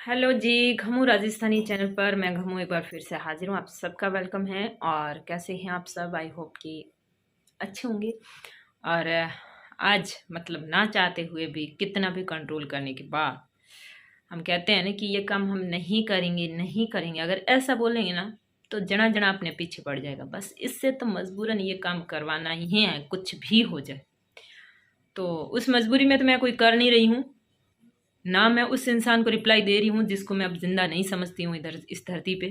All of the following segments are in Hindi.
हेलो जी, घमू राजस्थानी चैनल पर मैं घमू एक बार फिर से हाजिर हूँ। आप सबका वेलकम है। और कैसे हैं आप सब? आई होप कि अच्छे होंगे। और आज मतलब ना चाहते हुए भी कितना भी कंट्रोल करने के बाद हम कहते हैं ना कि ये काम हम नहीं करेंगे नहीं करेंगे, अगर ऐसा बोलेंगे ना तो जना जना अपने पीछे पड़ जाएगा। बस इससे तो मजबूरन ये काम करवाना ही है, कुछ भी हो जाए। तो उस मजबूरी में तो मैं कोई कर नहीं रही हूँ ना। मैं उस इंसान को रिप्लाई दे रही हूँ जिसको मैं अब जिंदा नहीं समझती हूँ इधर इस धरती पे।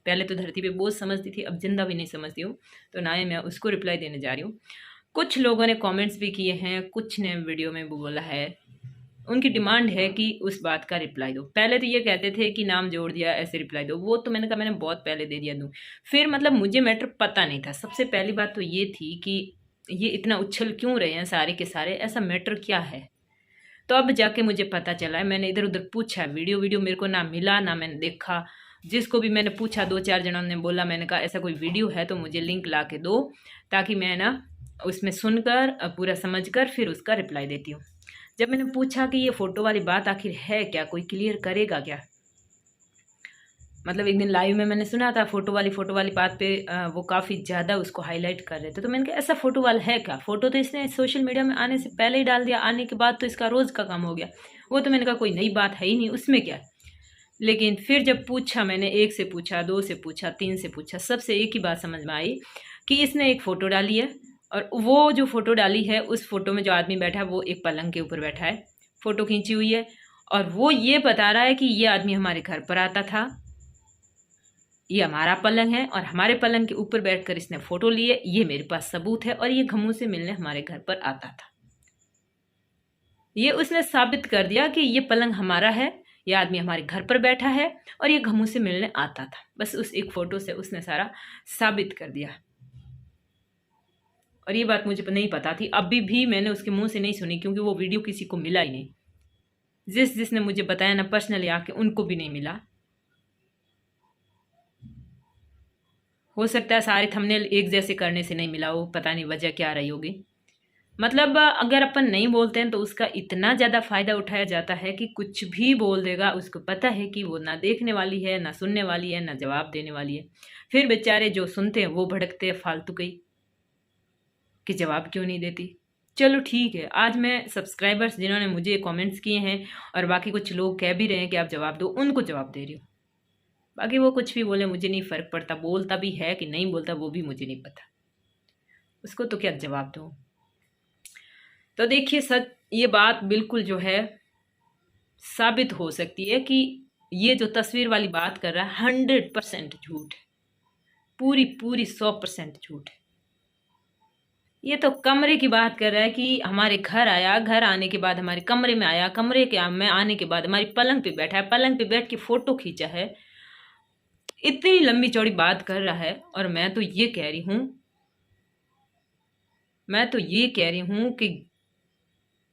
पहले तो धरती पे बहुत समझती थी, अब जिंदा भी नहीं समझती हूँ। तो ना ही मैं उसको रिप्लाई देने जा रही हूँ। कुछ लोगों ने कमेंट्स भी किए हैं, कुछ ने वीडियो में भी बोला है। उनकी डिमांड है कि उस बात का रिप्लाई दो। पहले तो ये कहते थे कि नाम जोड़ दिया ऐसे रिप्लाई दो, वो तो मैंने कहा मैंने बहुत पहले दे दिया दूँ। फिर मतलब मुझे मैटर पता नहीं था। सबसे पहली बात तो ये थी कि ये इतना उछल क्यों रहे हैं सारे के सारे, ऐसा मैटर क्या है। तो अब जाके मुझे पता चला है। मैंने इधर उधर पूछा, वीडियो वीडियो मेरे को ना मिला ना मैंने देखा। जिसको भी मैंने पूछा, दो चार जनों ने बोला, मैंने कहा ऐसा कोई वीडियो है तो मुझे लिंक ला के दो, ताकि मैं ना उसमें सुनकर पूरा समझ कर फिर उसका रिप्लाई देती हूँ। जब मैंने पूछा कि ये फ़ोटो वाली बात आखिर है क्या, कोई क्लियर करेगा क्या। मतलब एक दिन लाइव में मैंने सुना था फोटो वाली बात पे वो काफ़ी ज़्यादा उसको हाईलाइट कर रहे थे। तो मैंने कहा ऐसा फ़ोटो वाला है क्या। फ़ोटो तो इसने सोशल मीडिया में आने से पहले ही डाल दिया, आने के बाद तो इसका रोज़ का काम हो गया। वो तो मैंने कहा कोई नई बात है ही नहीं, उसमें क्या है। लेकिन फिर जब पूछा मैंने, एक से पूछा, दो से पूछा, तीन से पूछा, सबसे एक ही बात समझ में आई कि इसने एक फ़ोटो डाली है। और वो जो फ़ोटो डाली है, उस फ़ोटो में जो आदमी बैठा है वो एक पलंग के ऊपर बैठा है, फ़ोटो खींची हुई है। और वो ये बता रहा है कि ये आदमी हमारे घर पर आता था, ये हमारा पलंग है और हमारे पलंग के ऊपर बैठकर इसने फोटो ली है, ये मेरे पास सबूत है। और ये घमू से मिलने हमारे घर पर आता था। ये उसने साबित कर दिया कि ये पलंग हमारा है, ये आदमी हमारे घर पर बैठा है और ये घमू से मिलने आता था। बस उस एक फोटो से उसने सारा साबित कर दिया। और ये बात मुझे नहीं पता थी, अभी भी मैंने उसके मुंह से नहीं सुनी, क्योंकि वो वीडियो किसी को मिला ही नहीं। जिसने मुझे बताया ना पर्सनली आके, उनको भी नहीं मिला। हो सकता है सारे थंबनेल एक जैसे करने से नहीं मिला हो, पता नहीं वजह क्या रही होगी। मतलब अगर अपन नहीं बोलते हैं तो उसका इतना ज़्यादा फ़ायदा उठाया जाता है कि कुछ भी बोल देगा। उसको पता है कि वो ना देखने वाली है, ना सुनने वाली है, ना जवाब देने वाली है। फिर बेचारे जो सुनते हैं वो भड़कते हैं फालतू के ही, कि जवाब क्यों नहीं देती। चलो ठीक है, आज मैं सब्सक्राइबर्स जिन्होंने मुझे कमेंट्स किए हैं और बाकी कुछ लोग कह भी रहे हैं कि आप जवाब दो, उनको जवाब दे रही हूँ। बाकी वो कुछ भी बोले मुझे नहीं फ़र्क पड़ता, बोलता भी है कि नहीं बोलता वो भी मुझे नहीं पता, उसको तो क्या जवाब दूँ। तो देखिए, सच ये बात बिल्कुल जो है साबित हो सकती है कि ये जो तस्वीर वाली बात कर रहा है 100% झूठ है, पूरी पूरी 100% झूठ है। ये तो कमरे की बात कर रहा है कि हमारे घर आया, घर आने के बाद हमारे कमरे में आया, कमरे के में आने के बाद हमारी पलंग पे बैठा है, पलंग पे बैठ के फोटो खींचा है। इतनी लंबी चौड़ी बात कर रहा है। और मैं तो ये कह रही हूँ कि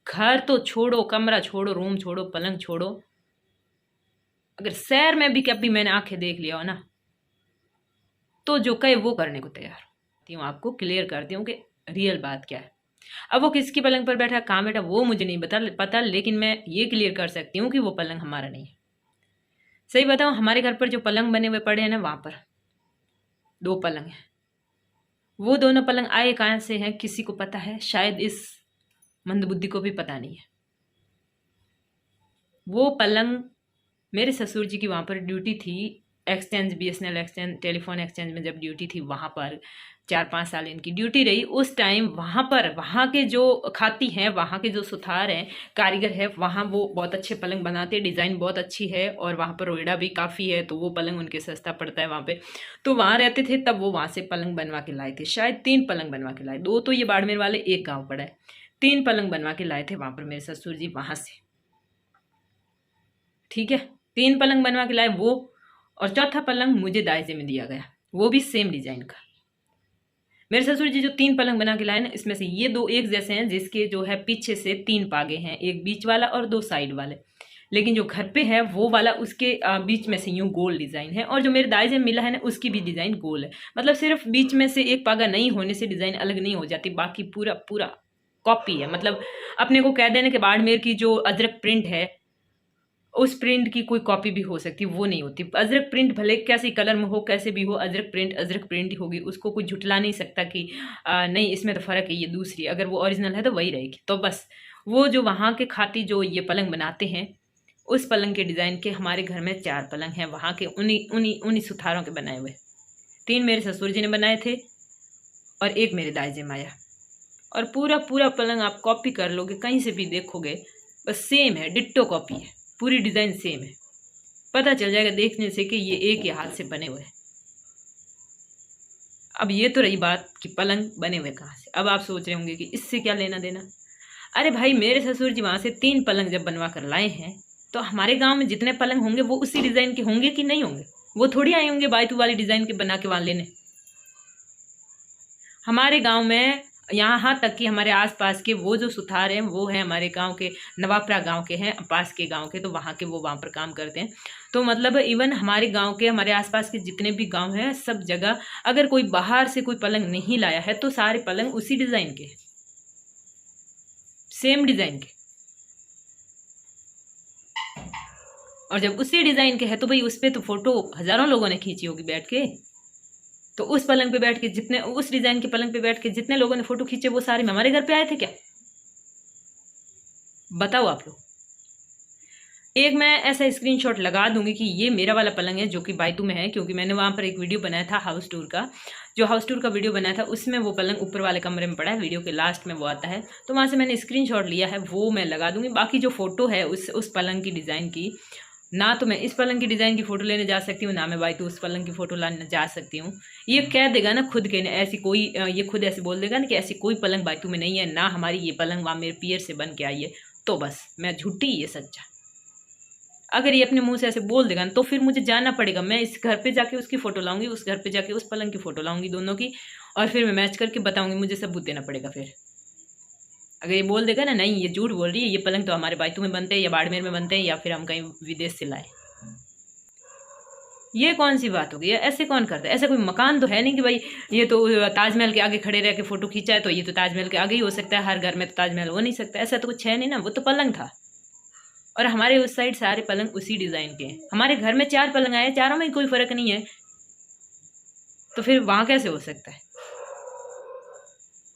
घर तो छोड़ो, कमरा छोड़ो, रूम छोड़ो, पलंग छोड़ो, अगर शहर में भी कभी मैंने आंखें देख लिया हो ना, तो जो कहे वो करने को तैयार हूँ। आपको क्लियर करती हूँ कि रियल बात क्या है। अब वो किसकी पलंग पर बैठा, कहाँ बैठा, वो मुझे नहीं पता, लेकिन मैं ये क्लियर कर सकती हूँ कि वो पलंग हमारा नहीं है। सही बताऊँ, हमारे घर पर जो पलंग बने हुए पड़े हैं ना, वहाँ पर 2 पलंग हैं। वो दोनों पलंग आए कहाँ से हैं किसी को पता है? शायद इस मंदबुद्धि को भी पता नहीं है। वो पलंग मेरे ससुर जी की वहाँ पर ड्यूटी थी, exchange BSNL exchange telephone exchange में जब ड्यूटी थी, वहाँ पर 4-5 साल इनकी ड्यूटी रही। उस टाइम वहाँ पर वहाँ के जो खाती हैं, वहाँ के जो सुथार हैं, कारीगर है वहाँ, वो बहुत अच्छे पलंग बनाते हैं, डिज़ाइन बहुत अच्छी है और वहाँ पर रोइडा भी काफ़ी है, तो वो पलंग उनके सस्ता पड़ता है वहाँ पे। तो वहाँ रहते थे, तब वो वहाँ से पलंग बनवा के लाए थे। शायद 3 पलंग बनवा के लाए, 2 तो ये बाड़मेर वाले, एक गाँव पड़ा है। 3 पलंग बनवा के लाए थे वहाँ पर मेरे ससुर जी वहाँ से। ठीक है, 3 पलंग बनवा के लाए वो, और चौथा पलंग मुझे दायजे में दिया गया, वो भी सेम डिजाइन का। मेरे ससुर जी जो 3 पलंग बना के लाए ना, इसमें से ये 2 एक जैसे हैं, जिसके जो है पीछे से 3 पागे हैं, एक बीच वाला और 2 साइड वाले। लेकिन जो घर पे है वो वाला, उसके बीच में से यूं गोल डिजाइन है, और जो मेरे दायजे में मिला है ना, उसकी भी डिजाइन गोल है। मतलब सिर्फ बीच में से एक पागा नहीं होने से डिजाइन अलग नहीं हो जाती, बाकी पूरा पूरा कॉपी है। मतलब अपने को कह देने के बाड़मेर की जो अजरक प्रिंट है, उस प्रिंट की कोई कॉपी भी हो सकती है, वो नहीं होती। अजरक प्रिंट भले कैसे कलर में हो, कैसे भी हो, अजरक प्रिंट ही होगी। उसको कोई झुठला नहीं सकता कि नहीं इसमें तो फ़र्क है, ये दूसरी, अगर वो ओरिजिनल है तो वही रहेगी। तो बस वो जो वहाँ के खाती जो ये पलंग बनाते हैं, उस पलंग के डिज़ाइन के हमारे घर में 4 पलंग हैं, वहाँ के उन्हीं उन्हीं उन्हीं सुथारों के बनाए हुए। 3 मेरे ससुर जी ने बनाए थे और 1 मेरे दाई माया। और पूरा पूरा पलंग आप कॉपी कर लोगे, कहीं से भी देखोगे बस सेम है, डिट्टो कॉपी है, पूरी डिज़ाइन सेम है। पता चल जाएगा देखने से कि ये एक ही हाथ से बने हुए हैं। अब ये तो रही बात कि पलंग बने हुए कहाँ से। अब आप सोच रहे होंगे कि इससे क्या लेना देना। अरे भाई, मेरे ससुर जी वहाँ से 3 पलंग जब बनवा कर लाए हैं, तो हमारे गांव में जितने पलंग होंगे वो उसी डिज़ाइन के होंगे कि नहीं होंगे? वो थोड़ी आए होंगे बायतू वाली डिज़ाइन के बना के वहाँ लेने। हमारे गांव में यहाँ तक कि हमारे आसपास के वो जो सुथार हैं वो हैं हमारे गांव के, नवापरा गांव के हैं, पास के गांव के, तो वहाँ के वो वहाँ पर काम करते हैं। तो मतलब इवन हमारे गांव के, हमारे आसपास के जितने भी गांव हैं, सब जगह अगर कोई बाहर से कोई पलंग नहीं लाया है तो सारे पलंग उसी डिज़ाइन के, सेम डिज़ाइन के। और जब उसी डिज़ाइन के है तो भाई उस पर तो फोटो हज़ारों लोगों ने खींची होगी बैठ के। तो उस पलंग पे बैठ के जितने, उस डिज़ाइन के पलंग पे बैठ के जितने लोगों ने फोटो खींचे वो सारे हमारे घर पे आए थे क्या? बताओ आप लोग। एक मैं ऐसा स्क्रीनशॉट लगा दूंगी कि ये मेरा वाला पलंग है जो कि बायतू में है, क्योंकि मैंने वहाँ पर एक वीडियो बनाया था हाउस टूर का। जो हाउस टूर का वीडियो बनाया था उसमें वो पलंग ऊपर वाले कमरे में पड़ा है, वीडियो के लास्ट में वो आता है, तो वहाँ से मैंने स्क्रीनशॉट लिया है, वो मैं लगा दूंगी। बाकी जो फोटो है उस पलंग की डिज़ाइन की, ना तो मैं इस पलंग की डिज़ाइन की फ़ोटो लेने जा सकती हूँ, ना मैं बायतू उस पलंग की फ़ोटो लाने जा सकती हूँ। ये कह देगा ना खुद के, ऐसी कोई, ये खुद ऐसे बोल देगा ना कि ऐसी कोई पलंग बायतू में नहीं है, ना हमारी ये पलंग वहाँ मेरे पियर से बन के आई है, तो बस मैं झूठी, ये सच्चा। अगर ये अपने मुंह से ऐसे बोल देगा ना तो फिर मुझे जाना पड़ेगा, मैं इस घर पे जाके उसकी फ़ोटो लाऊंगी, उस घर पे जाके उस पलंग की फ़ोटो लाऊंगी, दोनों की, और फिर मैं मैच करके बताऊंगी, मुझे सबूत देना पड़ेगा। फिर अगर ये बोल देगा ना नहीं ये झूठ बोल रही है, ये पलंग तो हमारे बायतू में बनते हैं या बाड़मेर में बनते हैं या फिर हम कहीं विदेश से लाए, ये कौन सी बात होगी? ऐसे कौन करता है? ऐसा कोई मकान तो है नहीं कि भाई ये तो ताजमहल के आगे खड़े रह के फ़ोटो खींचा है तो ये तो ताजमहल के आगे ही हो सकता है, हर घर में तो ताजमहल हो नहीं सकता, ऐसा तो कुछ है नहीं ना, वो तो पलंग था। और हमारे उस साइड सारे पलंग उसी डिज़ाइन के हैं। हमारे घर में 4 पलंग आए, चारों में कोई फ़र्क नहीं है, तो फिर वहाँ कैसे हो सकता है?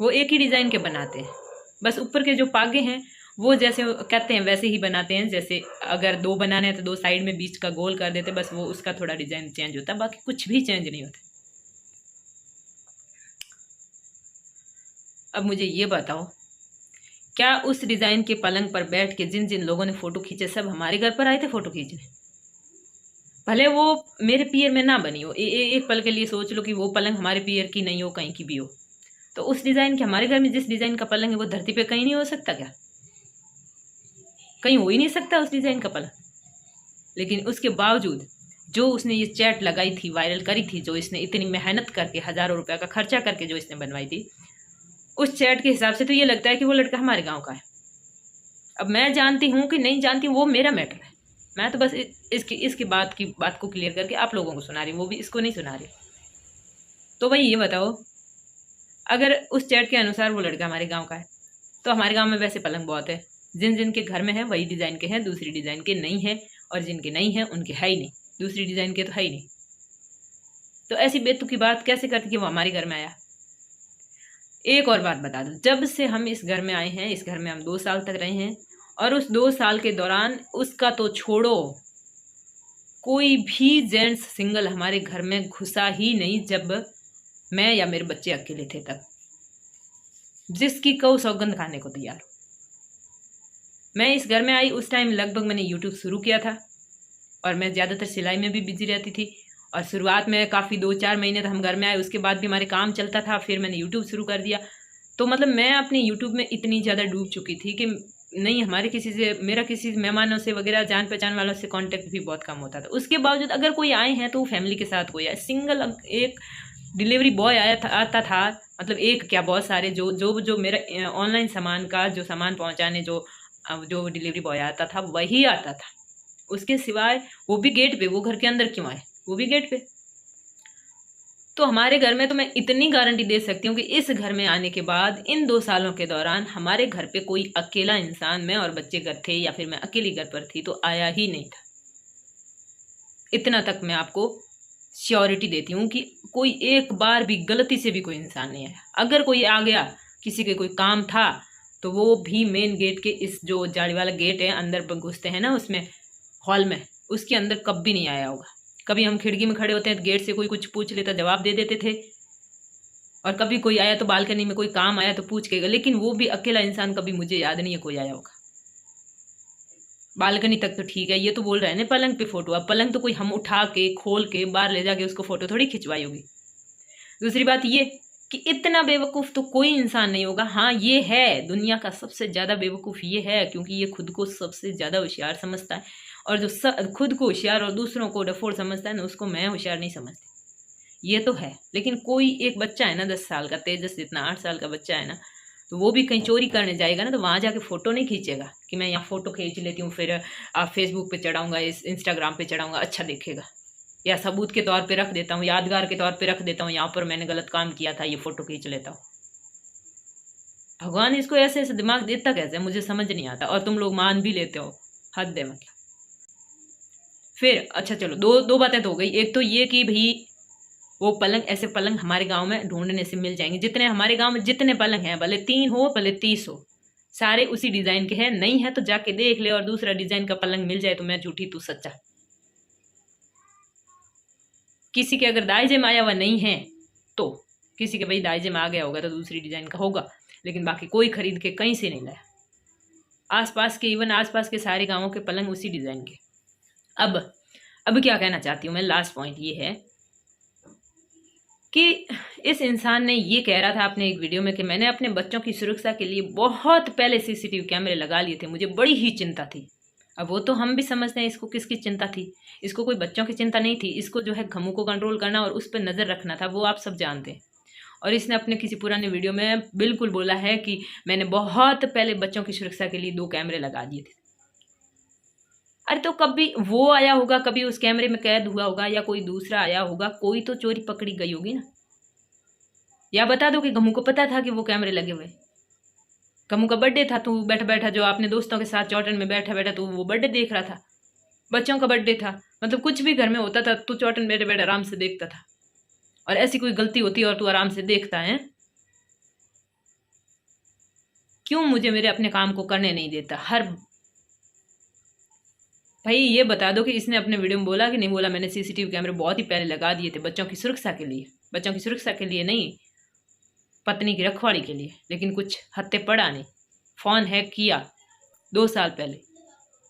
वो एक ही डिज़ाइन के बनाते हैं, बस ऊपर के जो पागे हैं वो जैसे कहते हैं वैसे ही बनाते हैं। जैसे अगर 2 बनाने हैं तो 2 साइड में बीच का गोल कर देते, बस वो उसका थोड़ा डिज़ाइन चेंज होता है, बाकी कुछ भी चेंज नहीं होता। अब मुझे ये बताओ, क्या उस डिज़ाइन के पलंग पर बैठ के जिन जिन लोगों ने फ़ोटो खींचे सब हमारे घर पर आए थे फ़ोटो खींचने? भले वो मेरे पियर में ना बनी हो, एक पल के लिए सोच लो कि वो पलंग हमारे पियर की नहीं हो, कहीं की भी हो, तो उस डिज़ाइन के हमारे घर में जिस डिज़ाइन का पलंग है वो धरती पे कहीं नहीं हो सकता क्या? कहीं हो ही नहीं सकता उस डिज़ाइन का पलंग। लेकिन उसके बावजूद जो उसने ये चैट लगाई थी, वायरल करी थी, जो इसने इतनी मेहनत करके हज़ारों रुपये का खर्चा करके जो इसने बनवाई थी, उस चैट के हिसाब से तो ये लगता है कि वो लड़का हमारे गांव का है। अब मैं जानती हूँ कि नहीं जानती हूँ वो मेरा मैटर है, मैं तो बस इसकी बात को क्लियर करके आप लोगों को सुना रही हूँ, वो भी इसको नहीं सुना रही। तो भाई ये बताओ, अगर उस चैट के अनुसार वो लड़का हमारे गाँव का है तो हमारे गाँव में वैसे पलंग बहुत है, जिन जिनके घर में है वही डिज़ाइन के हैं, दूसरी डिज़ाइन के नहीं हैं, और जिनके नहीं हैं उनके है ही नहीं, दूसरी डिज़ाइन के तो है ही नहीं। तो ऐसी बेतुकी बात कैसे करती कि वो हमारे घर में आया? एक और बात बता दूं, जब से हम इस घर में आए हैं, इस घर में हम 2 साल तक रहे हैं, और उस 2 साल के दौरान उसका तो छोड़ो, कोई भी जेंट्स सिंगल हमारे घर में घुसा ही नहीं जब मैं या मेरे बच्चे अकेले थे तब, जिसकी कौ सौगंध खाने को तैयार हो। मैं इस घर में आई उस टाइम लगभग मैंने यूट्यूब शुरू किया था, और मैं ज़्यादातर सिलाई में भी बिजी रहती थी, और शुरुआत में काफ़ी 2-4 महीने तक हम घर में आए, उसके बाद भी हमारे काम चलता था, फिर मैंने यूट्यूब शुरू कर दिया। तो मतलब मैं अपनी यूट्यूब में इतनी ज़्यादा डूब चुकी थी कि नहीं हमारे किसी से, मेरा किसी मेहमानों से वगैरह जान पहचान वालों से कांटेक्ट भी बहुत कम होता था। उसके बावजूद अगर कोई आए हैं तो फैमिली के साथ कोई आए, सिंगल एक डिलीवरी बॉय आता था, मतलब एक क्या बहुत सारे, जो मेरा ऑनलाइन सामान का जो सामान पहुँचाने जो डिलीवरी बॉय आता था वही आता था। उसके सिवाय वो भी गेट पे, वो घर के अंदर क्यों आए, वो भी गेट पे। तो हमारे घर में तो मैं इतनी गारंटी दे सकती हूँ कि इस घर में आने के बाद इन 2 सालों के दौरान हमारे घर पे कोई अकेला इंसान, मैं और बच्चे घर थे या फिर मैं अकेली घर पर थी, तो आया ही नहीं था। इतना तक मैं आपको श्योरिटी देती हूँ कि कोई एक बार भी गलती से भी कोई इंसान नहीं आया। अगर कोई आ गया, किसी के कोई काम था, तो वो भी मेन गेट के इस जो जाली वाला गेट है अंदर घुसते हैं ना उसमें, हॉल में, उसके अंदर कभी नहीं आया होगा। कभी हम खिड़की में खड़े होते हैं, गेट से कोई कुछ पूछ लेता, जवाब दे देते थे, और कभी कोई आया तो बालकनी में कोई काम आया तो पूछ के गया, लेकिन वो भी अकेला इंसान कभी मुझे याद नहीं है कोई आया होगा। बालकनी तक तो ठीक है, ये तो बोल रहे हैं ना पलंग पे फोटो, अब पलंग तो कोई हम उठा के खोल के बाहर ले जाके उसको फोटो थोड़ी खिंचवाई होगी। दूसरी बात ये कि इतना बेवकूफ़ तो कोई इंसान नहीं होगा। हाँ, ये है दुनिया का सबसे ज़्यादा बेवकूफ़, ये है क्योंकि ये खुद को सबसे ज़्यादा होशियार समझता है, और जो खुद को होशियार और दूसरों को डफोड़ समझता है ना, उसको मैं होशियार नहीं समझती। ये तो है। लेकिन कोई एक बच्चा है ना 10 साल का, तेजस जितना 8 साल का बच्चा है ना, तो वो भी कहीं चोरी करने जाएगा ना, तो वहाँ जाके फ़ोटो नहीं खींचेगा कि मैं यहाँ फ़ोटो खींच लेती हूँ, फिर फेसबुक पे चढ़ाऊँगा, इस इंस्टाग्राम पे चढ़ाऊँगा, अच्छा दिखेगा, या सबूत के तौर पे रख देता हूँ, यादगार के तौर पे रख देता हूँ, यहाँ पर मैंने गलत काम किया था, ये फ़ोटो खींच लेता हूँ। भगवान इसको ऐसे ऐसे दिमाग देता कैसे, मुझे समझ नहीं आता, और तुम लोग मान भी लेते हो, हद है मतलब। फिर अच्छा चलो, दो बातें तो हो गई। एक तो ये कि भाई वो पलंग, ऐसे पलंग हमारे गांव में ढूंढने से मिल जाएंगे, जितने हमारे गांव में जितने पलंग हैं, भले 3 हो भले 30 हो, सारे उसी डिजाइन के हैं। नहीं है तो जाके देख ले, और दूसरा डिजाइन का पलंग मिल जाए तो मैं झूठी तू सच्चा। किसी के अगर दाइजे में आया हुआ नहीं है तो, किसी के भाई दाइजे में आ गया होगा तो दूसरी डिजाइन का होगा, लेकिन बाकी कोई खरीद के कहीं से नहीं लाया। आसपास के, इवन आसपास के सारे गांवों के पलंग उसी डिजाइन के। अब क्या कहना चाहती हूँ मैं, लास्ट पॉइंट ये है कि इस इंसान ने ये कह रहा था अपने एक वीडियो में कि मैंने अपने बच्चों की सुरक्षा के लिए बहुत पहले सीसीटीवी कैमरे लगा लिए थे, मुझे बड़ी ही चिंता थी। अब वो तो हम भी समझते हैं इसको किसकी चिंता थी। इसको कोई बच्चों की चिंता नहीं थी, इसको जो है घमू को कंट्रोल करना और उस पर नज़र रखना था, वो आप सब जानते हैं। और इसने अपने किसी पुराने वीडियो में बिल्कुल बोला है कि मैंने बहुत पहले बच्चों की सुरक्षा के लिए 2 कैमरे लगा दिए थे। अरे तो कभी वो आया होगा, कभी उस कैमरे में कैद हुआ होगा, या कोई दूसरा आया होगा, कोई तो चोरी पकड़ी गई होगी ना। या बता दो कि गमू को पता था कि वो कैमरे लगे हुए। गमू का बर्थडे था, तू बैठा बैठा जो अपने दोस्तों के साथ चौटन में बैठा बैठा तू वो बर्थडे देख रहा था, बच्चों का बर्थडे था, मतलब कुछ भी घर में होता था तू चौटन बैठे बैठे आराम से देखता था। और ऐसी कोई गलती होती है और तू आराम से देखता है, क्यों मुझे मेरे अपने काम को करने नहीं देता हर। भाई ये बता दो कि इसने अपने वीडियो में बोला कि नहीं बोला, मैंने सीसीटीवी कैमरे बहुत ही पहले लगा दिए थे बच्चों की सुरक्षा के लिए। बच्चों की सुरक्षा के लिए नहीं, पत्नी की रखवाली के लिए, लेकिन कुछ हत्ते पड़ा नहीं। फ़ोन हैक किया 2 साल पहले,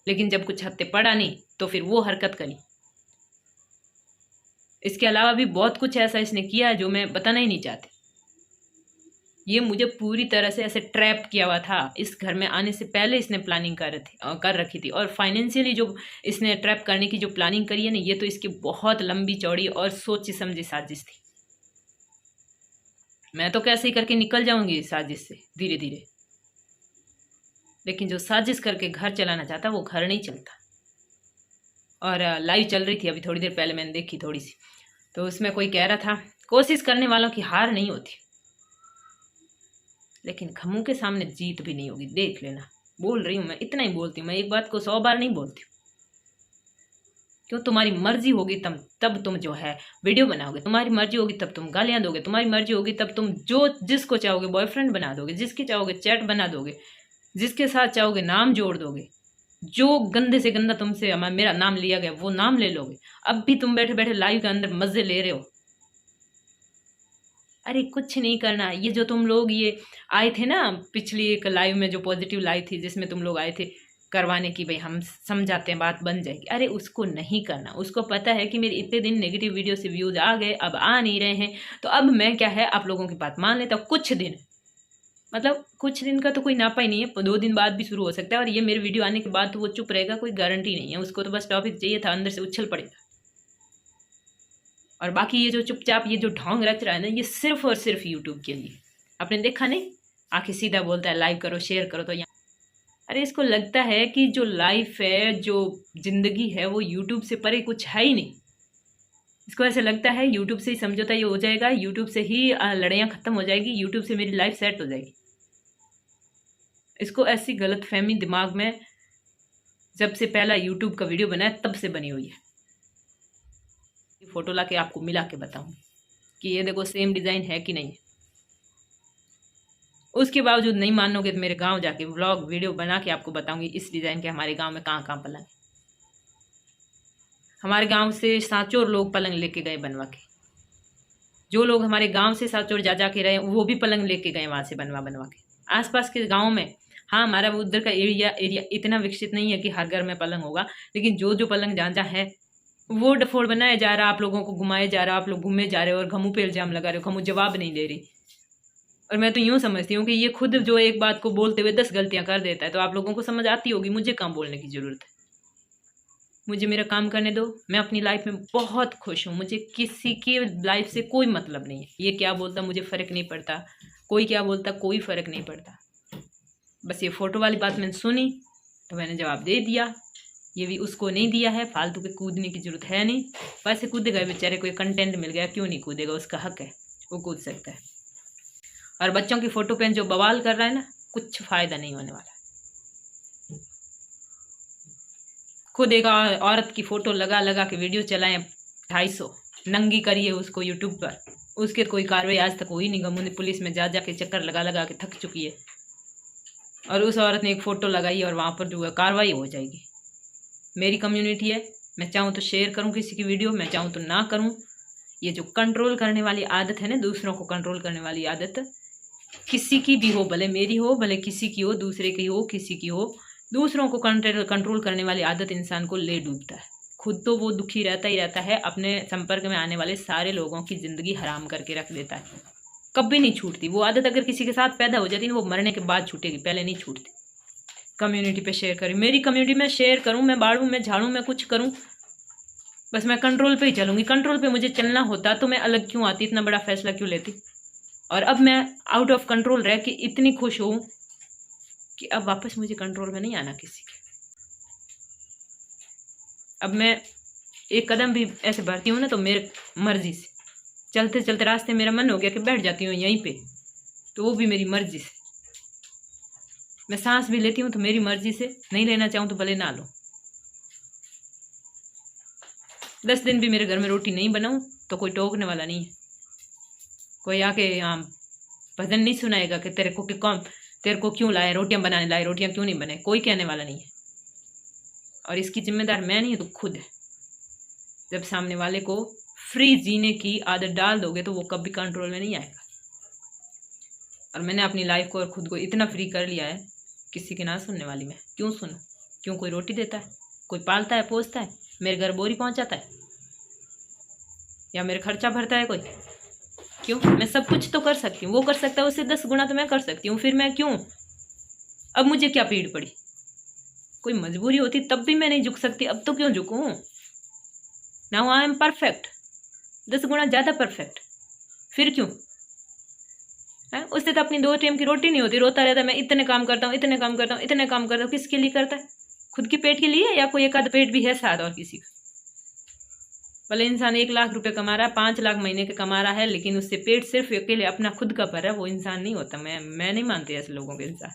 लेकिन जब कुछ हत्ते पड़ा नहीं तो फिर वो हरकत करी। इसके अलावा भी बहुत कुछ ऐसा इसने किया है जो मैं बताना ही नहीं चाहती। ये मुझे पूरी तरह से ऐसे ट्रैप किया हुआ था। इस घर में आने से पहले इसने प्लानिंग कर रखी थी, और फाइनेंशियली जो इसने ट्रैप करने की जो प्लानिंग करी है ना, ये तो इसकी बहुत लंबी चौड़ी और सोची समझी साजिश थी। मैं तो कैसे ही करके निकल जाऊंगी इस साजिश से धीरे धीरे, लेकिन जो साजिश करके घर चलाना चाहता वो घर नहीं चलता। और लाइव चल रही थी अभी थोड़ी देर पहले, मैंने देखी थोड़ी सी, तो उसमें कोई कह रहा था कोशिश करने वालों की हार नहीं होती, लेकिन खमू के सामने जीत भी नहीं होगी, देख लेना। बोल रही हूँ मैं, इतना ही बोलती हूँ मैं, एक बात को 100 बार नहीं बोलती हूँ। क्यों, तुम्हारी मर्जी होगी तब तुम जो है वीडियो बनाओगे, तुम्हारी मर्जी होगी तब तुम गालियाँ दोगे, तुम्हारी मर्जी होगी तब तुम जो जिसको चाहोगे बॉयफ्रेंड बना दोगे, जिसके चाहोगे चैट बना दोगे, जिसके साथ चाहोगे नाम जोड़ दोगे, जो गंदे से गंदा तुमसे मेरा नाम लिया गया वो नाम ले लोगे। अब भी तुम बैठे बैठे लाइव के अंदर मजे ले रहे हो। अरे कुछ नहीं करना। ये जो तुम लोग ये आए थे ना पिछली एक लाइव में, जो पॉजिटिव लाइव थी जिसमें तुम लोग आए थे करवाने की, भाई हम समझाते हैं बात बन जाएगी, अरे उसको नहीं करना। उसको पता है कि मेरे इतने दिन नेगेटिव वीडियो से व्यूज आ गए, अब आ नहीं रहे हैं, तो अब मैं क्या है आप लोगों की बात मान लेता हूँ। कुछ दिन, मतलब कुछ दिन का तो कोई नापा ही नहीं है, 2 दिन बाद भी शुरू हो सकता है, और ये मेरे वीडियो आने के बाद तो वो चुप रहेगा, कोई गारंटी नहीं है। उसको तो बस टॉपिक चाहिए था, अंदर से उछल पड़ेगा। और बाकी ये जो चुपचाप ये जो ढोंग रच रहा है ना, ये सिर्फ और सिर्फ यूट्यूब के लिए। आपने देखा नहीं, आके सीधा बोलता है लाइक करो शेयर करो, तो यहाँ अरे इसको लगता है कि जो लाइफ है, जो जिंदगी है, वो यूट्यूब से परे कुछ है ही नहीं। इसको ऐसे लगता है यूट्यूब से ही समझौता ये हो जाएगा, यूट्यूब से ही लड़ाइयाँ ख़त्म हो जाएगी, यूट्यूब से मेरी लाइफ सेट हो जाएगी। इसको ऐसी गलत फहमी दिमाग में जब से पहला यूट्यूब का वीडियो बनाया तब से बनी हुई है। फ़ोटो ला के आपको मिला के बताऊँ कि ये देखो सेम डिज़ाइन है कि नहीं। उसके बावजूद नहीं मानोगे तो मेरे गांव जाके व्लॉग वीडियो बना के आपको बताऊंगी इस डिज़ाइन के हमारे गांव में कहाँ कहाँ पलंग है। हमारे गांव से सांचौर लोग पलंग लेके गए बनवा के। जो लोग हमारे गांव से सांचौर जा जा के रहे वो भी पलंग लेके गए वहाँ से बनवा बनवा के। आसपास के गाँव में, हाँ हमारा वो उधर का एरिया इतना विकसित नहीं है कि हर घर में पलंग होगा, लेकिन जो जो पलंग जहाँ जहाँ है वो डफोड़ बनाया जा रहा, आप लोगों को घुमाया जा रहा, आप लोग घूमे जा रहे हो और घमू पे इल्जाम लगा रहे हो, घमू जवाब नहीं दे रही। और मैं तो यूँ समझती हूँ कि ये खुद जो एक बात को बोलते हुए 10 गलतियाँ कर देता है, तो आप लोगों को समझ आती होगी, मुझे कहाँ बोलने की ज़रूरत है। मुझे मेरा काम करने दो, मैं अपनी लाइफ में बहुत खुश हूँ, मुझे किसी की लाइफ से कोई मतलब नहीं है। ये क्या बोलता मुझे फ़र्क नहीं पड़ता, कोई क्या बोलता कोई फ़र्क नहीं पड़ता। बस ये फ़ोटो वाली बात मैंने सुनी तो मैंने जवाब दे दिया। ये भी उसको नहीं दिया है, फालतू के कूदने की ज़रूरत है नहीं। वैसे कूद गए बेचारे, कोई कंटेंट मिल गया क्यों नहीं कूदेगा, उसका हक है, वो कूद सकता है। और बच्चों की फ़ोटो पे जो बवाल कर रहा है ना, कुछ फ़ायदा नहीं होने वाला। खुद एक औरत की फ़ोटो लगा लगा के वीडियो चलाएं 250 नंगी करिए उसको यूट्यूब पर, उसके कोई कार्रवाई आज तक हुई नहीं। गमुने पुलिस में जा जा के चक्कर लगा लगा के थक चुकी है, और उस औरत ने एक फ़ोटो लगाई और वहाँ पर जो है कार्रवाई हो जाएगी। मेरी कम्युनिटी है, मैं चाहूँ तो शेयर करूँ किसी की वीडियो, मैं चाहूँ तो ना करूँ। ये जो कंट्रोल करने वाली आदत है ना, दूसरों को कंट्रोल करने वाली आदत, किसी की भी हो, भले मेरी हो भले किसी की हो, दूसरे की हो किसी की हो, दूसरों को कंट्रोल करने वाली आदत इंसान को ले डूबता है। खुद तो वो दुखी रहता ही रहता है, अपने संपर्क में आने वाले सारे लोगों की ज़िंदगी हराम करके रख देता है। कभी नहीं छूटती वो आदत। अगर किसी के साथ पैदा हो जाती है वो मरने के बाद छूटेगी, पहले नहीं छूटती। कम्युनिटी पे शेयर करें, मेरी कम्युनिटी में शेयर करूं, मैं बाढ़ूं, मैं झाड़ूं, मैं कुछ करूं, बस मैं कंट्रोल पे ही चलूंगी। कंट्रोल पे मुझे चलना होता तो मैं अलग क्यों आती, इतना बड़ा फैसला क्यों लेती। और अब मैं आउट ऑफ कंट्रोल रह के इतनी खुश हूँ कि अब वापस मुझे कंट्रोल में नहीं आना किसी के। अब मैं एक कदम भी ऐसे बढ़ती हूँ ना तो मेरे मर्जी से, चलते चलते रास्ते मेरा मन हो गया कि बैठ जाती हूँ यहीं पे, तो वो भी मेरी मर्जी से। मैं सांस भी लेती हूँ तो मेरी मर्जी से, नहीं लेना चाहूँ तो भले ना लो। 10 दिन भी मेरे घर में रोटी नहीं बनाऊँ तो कोई टोकने वाला नहीं है, कोई आके यहाँ भजन नहीं सुनाएगा कि तेरे को क्यों लाए, रोटियां बनाने लाए, रोटियां क्यों नहीं बनाए, कोई कहने वाला नहीं है। और इसकी जिम्मेदार मैं नहीं है तो खुद है। जब सामने वाले को फ्री जीने की आदत डाल दोगे तो वो कभी कंट्रोल में नहीं आएगा। और मैंने अपनी लाइफ को और खुद को इतना फ्री कर लिया है, किसी की ना सुनने वाली मैं। क्यों सुनूं? क्यों? कोई रोटी देता है, कोई पालता है पोसता है, मेरे घर बोरी पहुंचाता है, या मेरे खर्चा भरता है कोई? क्यों? मैं सब कुछ तो कर सकती हूँ, वो कर सकता है, उससे 10 गुना तो मैं कर सकती हूँ, फिर मैं क्यों? अब मुझे क्या पीड़ पड़ी? कोई मजबूरी होती तब भी मैं नहीं झुक सकती, अब तो क्यों झुकूं? नाउ आई एम परफेक्ट, 10 गुना ज़्यादा परफेक्ट, फिर क्यों? है उससे तो अपनी 2 टाइम की रोटी नहीं होती, रोता रहता है मैं इतने काम करता हूँ, इतने काम करता हूँ, इतने काम करता हूँ। किसके लिए करता है? खुद के पेट के लिए, या कोई एक आध पेट भी है साथ और किसी का? भले इंसान 1 लाख रुपए कमा रहा है, 5 लाख महीने का कमा रहा है, लेकिन उससे पेट सिर्फ अकेले अपना खुद का भर है, वो इंसान नहीं होता। मैं नहीं मानती ऐसे लोगों के इंसान।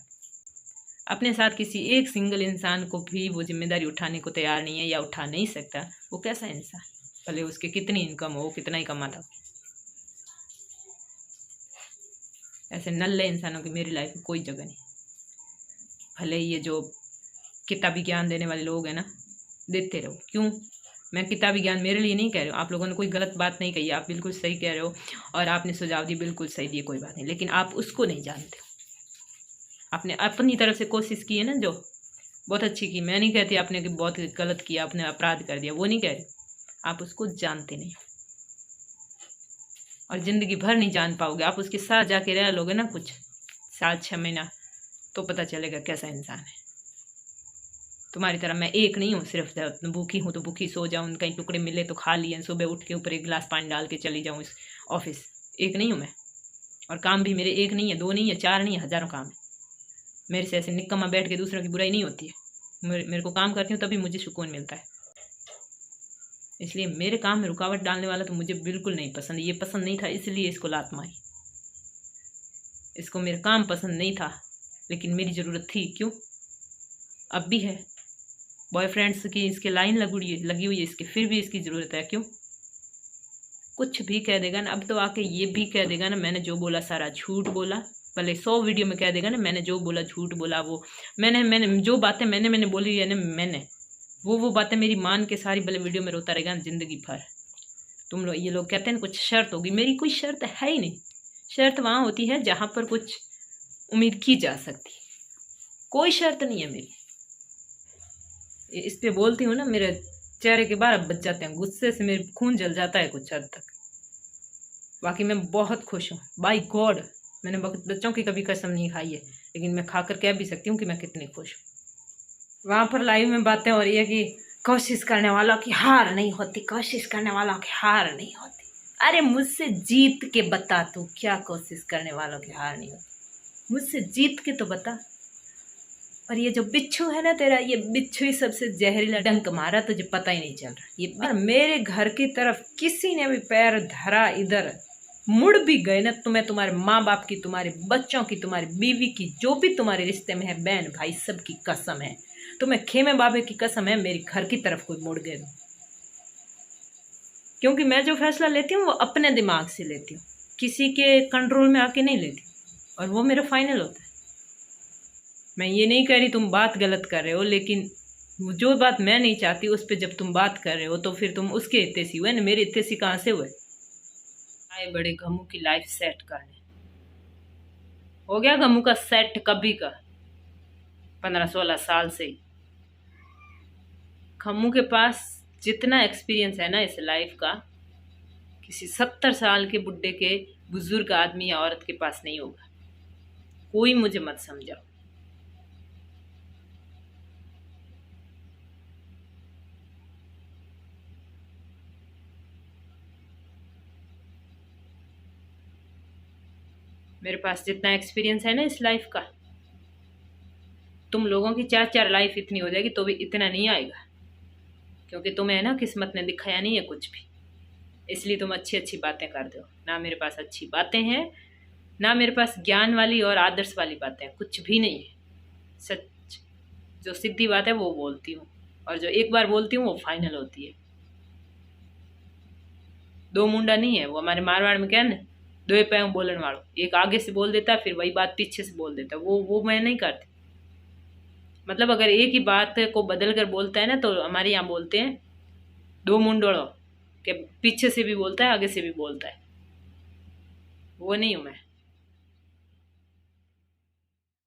अपने साथ किसी एक सिंगल इंसान को भी वो जिम्मेदारी उठाने को तैयार नहीं है या उठा नहीं सकता, वो कैसा इंसान? भले उसके कितनी इनकम हो, कितना ही कमाता हो। ऐसे नल्ले इंसानों की मेरी लाइफ में कोई जगह नहीं। भले ये जो किताबी ज्ञान देने वाले लोग हैं ना, देते रहो। क्यों? मैं किताबी ज्ञान मेरे लिए नहीं कह रही हूँ, आप लोगों ने कोई गलत बात नहीं कही, आप बिल्कुल सही कह रहे हो, और आपने सुझाव दिए बिल्कुल सही दिए, कोई बात नहीं, लेकिन आप उसको नहीं जानते हो। आपने अपनी तरफ से कोशिश की है ना, जो बहुत अच्छी की। मैं नहीं कहती आपने कि बहुत गलत किया, आपने अपराध कर दिया, वो नहीं कह रही। आप उसको जानते नहीं और ज़िंदगी भर नहीं जान पाओगे। आप उसके साथ जाके रह लोगे ना कुछ 7-6 महीना, तो पता चलेगा कैसा इंसान है। तुम्हारी तरह मैं एक नहीं हूँ, सिर्फ भूखी हूँ तो भूखी सो जाऊँ, कहीं टुकड़े मिले तो खा लिए, सुबह उठ के ऊपर 1 गिलास पानी डाल के चली जाऊँ इस ऑफिस। एक नहीं हूँ मैं। और काम भी मेरे 1 नहीं है, 2 नहीं है, 4 नहीं है, हज़ारों काम है। मेरे से ऐसे निकम्मा बैठ के दूसरों की बुराई नहीं होती है। मेरे को काम करती हूँ तभी मुझे सुकून मिलता है। इसलिए मेरे काम में रुकावट डालने वाला तो मुझे बिल्कुल नहीं पसंद। ये पसंद नहीं था इसलिए इसको लात मारी। इसको मेरा काम पसंद नहीं था लेकिन मेरी ज़रूरत थी। क्यों? अब भी है। बॉयफ्रेंड्स की इसके लाइन लगी हुई है इसकी, फिर भी इसकी ज़रूरत है। क्यों? कुछ भी कह देगा ना, अब तो आके ये भी कह देगा ना मैंने जो बोला सारा झूठ बोला। भले 100 वीडियो में कह देगा ना मैंने जो बोला झूठ बोला। वो मैंने जो बातें मैंने बोली है ना, मैंने वो बातें मेरी मान के सारी भले वीडियो में रोता रहेगा ज़िंदगी भर। तुम लोग ये लोग कहते हैं ना कुछ शर्त होगी, मेरी कोई शर्त है ही नहीं। शर्त वहाँ होती है जहाँ पर कुछ उम्मीद की जा सकती। कोई शर्त नहीं है मेरी। इस पे बोलती हूँ ना, मेरे चेहरे के बाल बच जाते हैं, गुस्से से मेरे खून जल जाता है कुछ हद तक। बाकी मैं बहुत खुश हूँ बाय गॉड। मैंने बच्चों की कभी कसम नहीं खाई है, लेकिन मैं खाकर कह भी सकती हूँ कि मैं कितनी खुश हूँ। वहाँ पर लाइव में बातें हो रही है कि कोशिश करने वालों की हार नहीं होती, कोशिश करने वालों की हार नहीं होती। अरे मुझसे जीत के बता तू, क्या कोशिश करने वालों की हार नहीं होती? मुझसे जीत के तो बता। और ये जो बिच्छू है ना तेरा, ये बिच्छू ही सबसे जहरीला डंक मारा, तुझे पता ही नहीं चल रहा। ये मेरे घर की तरफ किसी ने भी पैर धरा, इधर मुड़ भी गए ना, तुम्हें तुम्हारे माँ बाप की, तुम्हारे बच्चों की, तुम्हारी बीवी की, जो भी तुम्हारे रिश्ते में है, बहन भाई सब की कसम है, तुम्हें खेमे बाबे की कसम है, मेरी घर की तरफ कोई मुड़ गए। क्योंकि मैं जो फैसला लेती हूँ वो अपने दिमाग से लेती हूँ, किसी के कंट्रोल में आके नहीं लेती, और वो मेरा फाइनल होता है। मैं ये नहीं कह रही तुम बात गलत कर रहे हो, लेकिन जो बात मैं नहीं चाहती उस पर जब तुम बात कर रहे हो तो फिर तुम उसके इतने सी हुए ना, मेरे इतने सी कहाँ से हुए? आए बड़े गमू की लाइफ सेट करने। हो गया गमू का सेट कभी का, 15-16 साल से ही। खम्मू के पास जितना एक्सपीरियंस है ना इस लाइफ का, किसी 70 साल के बुढ़े के, बुजुर्ग आदमी या औरत के पास नहीं होगा। कोई मुझे मत समझाओ। मेरे पास जितना एक्सपीरियंस है ना इस लाइफ का, तुम लोगों की 4-4 लाइफ इतनी हो जाएगी तो भी इतना नहीं आएगा। क्योंकि तुम्हें है ना किस्मत ने दिखाया नहीं है कुछ भी, इसलिए तुम अच्छी अच्छी बातें करते हो। ना मेरे पास अच्छी बातें हैं, ना मेरे पास ज्ञान वाली और आदर्श वाली बातें हैं, कुछ भी नहीं है। सच जो सीधी बात है वो बोलती हूँ, और जो एक बार बोलती हूँ वो फाइनल होती है। दो मुंडा नहीं है वो, हमारे मारवाड़ में क्या है ना, दो पैं बोलने वालों, एक आगे से बोल देता है फिर वही बात पीछे से बोल देता है। वो मैं नहीं करती। मतलब अगर एक ही बात को बदल कर बोलता है ना, तो हमारे यहाँ बोलते हैं दो मुंडोड़ो, के पीछे से भी बोलता है आगे से भी बोलता है। वो नहीं हूँ मैं।